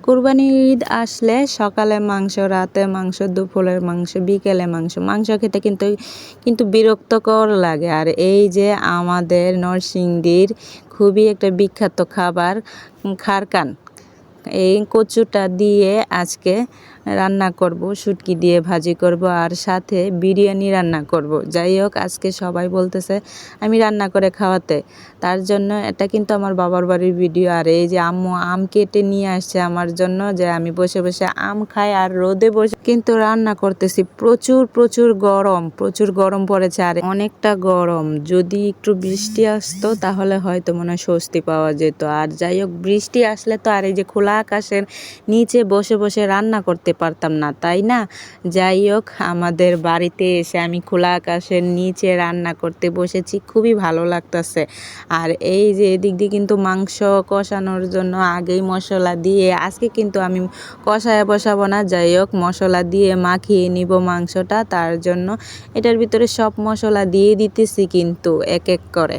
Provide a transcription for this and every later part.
কুরবানির ঈদ আসলে সকালে মাংস, রাতে মাংস, দুপুরের মাংস, বিকেলে মাংস। মাংস খেতে কিন্তু বিরক্তকর লাগে। আর এই যে আমাদের নরসিংদীর খুবই একটা বিখ্যাত খাবার খারকান। এই কচুটা দিয়ে আজকে রান্না করব, শুটকি দিয়ে ভাজি করব আর সাথে বিরিয়ানি রান্না করব। যাই হোক, আজকে সবাই বলতেছে আমি রান্না করে খাওয়াতে, তার জন্য এটা কিন্তু আমার বাবার বাড়ির ভিডিও। আর এই যে আম্মু আম কেটে নিয়ে আসছে আমার জন্য, যে আমি বসে বসে আম খাই আর রোদে বসে কিন্তু রান্না করতেছি। প্রচুর প্রচুর গরম, প্রচুর গরম পড়েছে আর অনেকটা গরম। যদি একটু বৃষ্টি আসতো তাহলে হয়তো মনে হয় স্বস্তি পাওয়া যেত। আর যাই হোক, বৃষ্টি আসলে তো আর এই যে খোলা আকাশের নিচে বসে বসে রান্না করতে পারতাম না, তাই না? যাই হোক, আমাদের বাড়িতে এসে আমি খোলা আকাশের নিচে রান্না করতে বসেছি, খুবই ভালো লাগতেছে। আর এই যে এদিক দিয়ে কিন্তু মাংস কষানোর জন্য আগেই মশলা দিয়ে, আজকে কিন্তু আমি কষায় বসাবো না, যাই হোক মশলা দিয়ে মাখিয়ে নিব মাংসটা। তার জন্য এটার ভিতরে সব মশলা দিয়ে দিতেছি কিন্তু এক এক করে।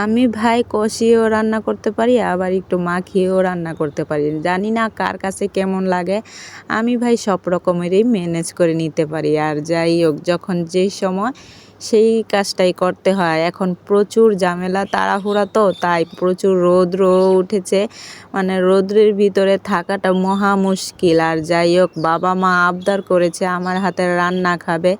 আমি ভাই কষিয়েও রান্না করতে পারি, আবার একটু মাখিয়েও রান্না করতে পারি। জানি না কার কাছে কেমন লাগে, আমি ভাই সব রকমেরই ম্যানেজ করে নিতে পারি। আর যাই হোক, যখন যেই সময় সেই কাজটাই করতে হয়। এখন প্রচুর ঝামেলা, তাড়াহুড়া, তো তাই প্রচুর রৌদ্র উঠেছে, মানে রৌদ্রের ভিতরে থাকাটা মহা মুশকিল। আর যাই হোক, বাবা মা আবদার করেছে আমার হাতের রান্না খাবে,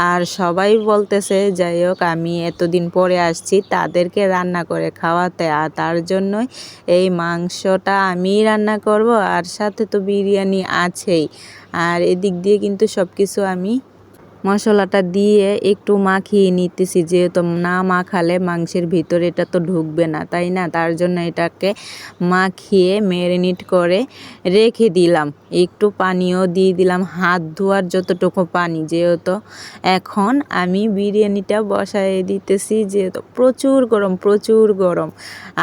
আর সবাই বলতেছে যাই হোক আমি এতদিন পরে আসছি তাদেরকে রান্না করে খাওয়াতে, আর তার জন্যই এই মাংসটা আমিই রান্না করব, আর সাথে তো বিরিয়ানি আছেই। আর এদিক দিয়ে কিন্তু সব কিছু আমি মশলাটা দিয়ে একটু মাখিয়ে নিতেছি, যেহেতু না মাখালে মাংসের ভিতরে এটা তো ঢুকবে না, তাই না? তার জন্য এটাকে মাখিয়ে ম্যারিনেট করে রেখে দিলাম। একটু পানিও দিয়ে দিলাম, হাত ধোয়ার যতটুকু পানি, যেহেতু এখন আমি বিরিয়ানিটা বসায় দিতেছি, যেহেতু প্রচুর গরম, প্রচুর গরম।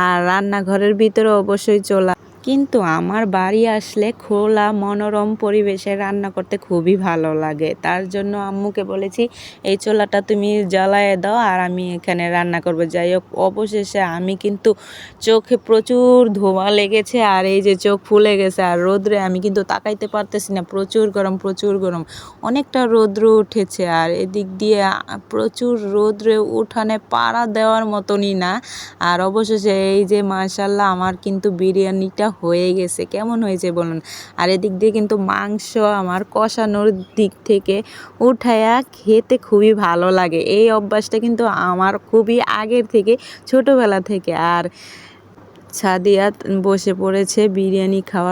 আর রান্নাঘরের ভিতরে অবশ্যই চলা, কিন্তু আমার বাড়ি আসলে খোলা মনোরম পরিবেশে রান্না করতে খুবই ভালো লাগে। তার জন্য আম্মুকে বলেছি এই চুলাটা তুমি জ্বালায় দাও আর আমি এখানে রান্না করব। যাই হোক, অবশেষে আমি কিন্তু চোখে প্রচুর ধোঁয়া লেগেছে আর এই যে চোখ ফুলে গেছে, আর রোদ্রে আমি কিন্তু তাকাইতে পারতেছি না, প্রচুর গরম, প্রচুর গরম, অনেকটা রৌদ্র উঠেছে। আর এদিক দিয়ে প্রচুর রৌদ্রে উঠানে পাড়া দেওয়ার মতনই না। আর অবশেষে এই যে মাশাল্লাহ, আমার কিন্তু বিরিয়ানিটা হয়ে গেছে। কেমন হয়েছে বলুন? আর এদিক দিয়ে কিন্তু মাংস আমার কষানোর দিক থেকে উঠায়া খেতে খুবই ভালো লাগে। এই অভ্যাসটা কিন্তু আমার খুবই আগের থেকে, ছোটোবেলা থেকে। আর সাদিয়া বসে পড়েছে বিরিয়ানি খাওয়ার।